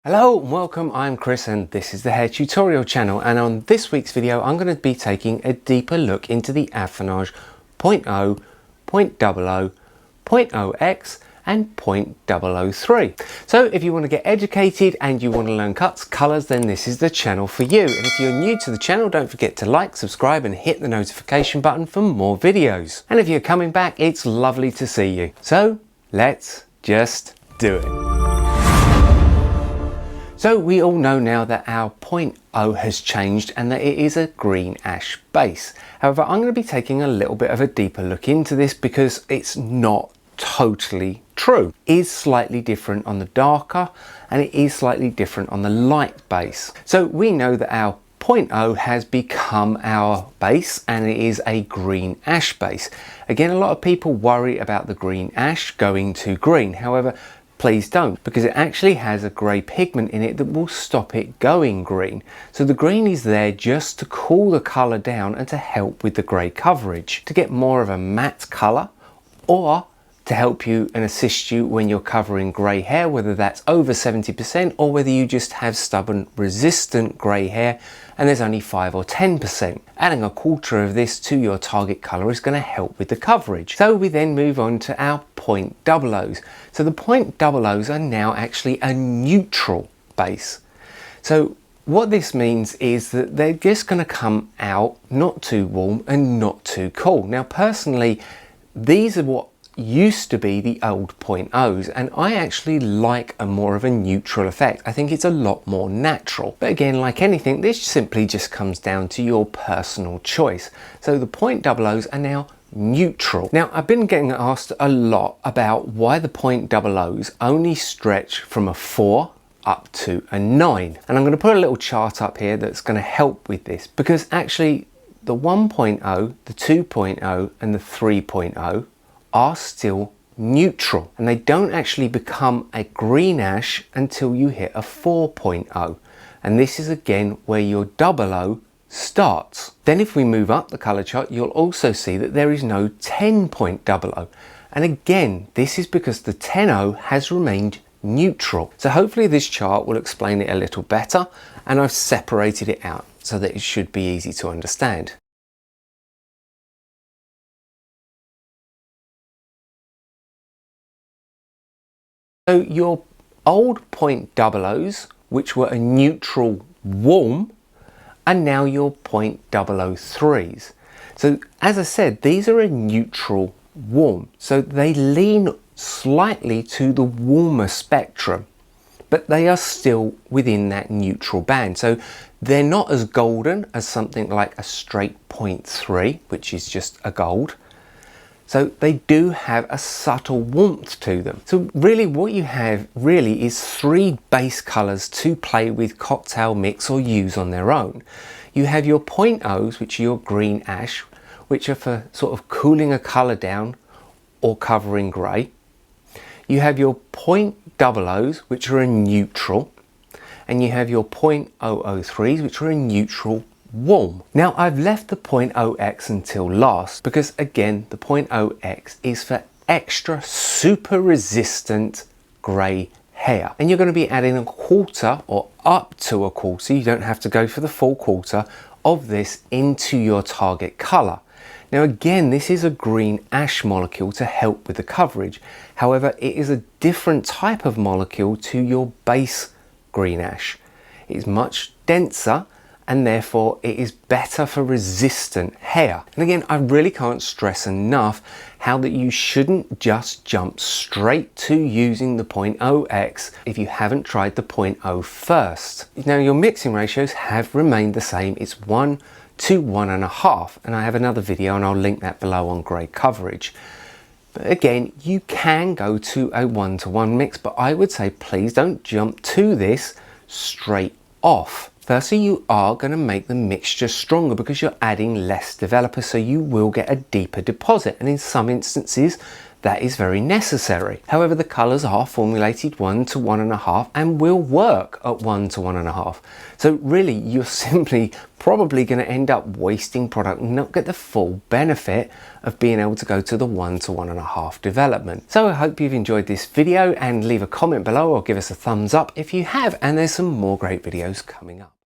Hello and welcome, I'm Chris and this is the hair tutorial channel, and on this week's video I'm going to be taking a deeper look into the affinage 0.0, 0.00, 0.0x and 0.003. So if you want to get educated and you want to learn cuts, colours, then this is the channel for you. And if you're new to the channel, don't forget to like, subscribe and hit the notification button for more videos. And if you're coming back, it's lovely to see you. So let's just do it. So we all know now that our 0.0 has changed and that it is a green ash base. However, I'm going to be taking a little bit of a deeper look into this because it's not totally true. It is slightly different on the darker and it is slightly different on the light base. So we know that our 0.0 has become our base and it is a green ash base. Again, a lot of people worry about the green ash going to green. However, please don't, because it actually has a grey pigment in it that will stop it going green. So the green is there just to cool the colour down and to help with the grey coverage, to get more of a matte colour, or to help you and assist you when you're covering grey hair, whether that's over 70% or whether you just have stubborn resistant grey hair and there's only 5 or 10%. Adding a quarter of this to your target colour is going to help with the coverage. So we then move on to our 0.00s. So the 0.00s are now actually a neutral base. So what this means is that they're just going to come out not too warm and not too cool. Now personally, these are what used to be the old 0.0s, and I actually like a more of a neutral effect. I think it's a lot more natural. But again, like anything, this simply just comes down to your personal choice. So the 0.00s are now neutral. Now I've been getting asked a lot about why the 0.00s only stretch from a 4 up to a 9, and I'm going to put a little chart up here that's going to help with this, because actually the 1.0, the 2.0 and the 3.0 are still neutral, and they don't actually become a green ash until you hit a 4.0, and this is again where your 00 starts. Then if we move up the color chart, you'll also see that there is no 10.00, and again this is because the 10.0 has remained neutral. So hopefully this chart will explain it a little better, and I've separated it out so that it should be easy to understand. So your old 0.00s, which were a neutral warm, are now your 0.003s. So as I said, these are a neutral warm. So they lean slightly to the warmer spectrum, but they are still within that neutral band. So they're not as golden as something like a straight 0.3, which is just a gold. So they do have a subtle warmth to them. So really what you have really is 3 base colours to play with, cocktail, mix or use on their own. You have your 0.0s, which are your green ash, which are for sort of cooling a colour down or covering grey. You have your 0.00s, which are a neutral, and you have your 0.003s, which are a neutral warm. Now I've left the 0.0x until last because again the 0.0x is for extra super resistant grey hair, and you're going to be adding a quarter or up to a quarter, you don't have to go for the full quarter of this into your target colour. Now again, this is a green ash molecule to help with the coverage. However, it is a different type of molecule to your base green ash. It is much denser and therefore it is better for resistant hair. And again, I really can't stress enough how that you shouldn't just jump straight to using the 0.0x if you haven't tried the 0.0 first. Now your mixing ratios have remained the same. It's 1 to 1.5, and I have another video and I'll link that below on grey coverage. But again, you can go to a 1-to-1 mix, but I would say please don't jump to this straight off. Firstly, you are going to make the mixture stronger because you're adding less developer, so you will get a deeper deposit, and in some instances that is very necessary. However, the colours are formulated 1 to 1.5 and will work at 1 to 1.5. So really, you're simply probably going to end up wasting product and not get the full benefit of being able to go to the 1 to 1.5 development. So I hope you've enjoyed this video, and leave a comment below or give us a thumbs up if you have, and there's some more great videos coming up.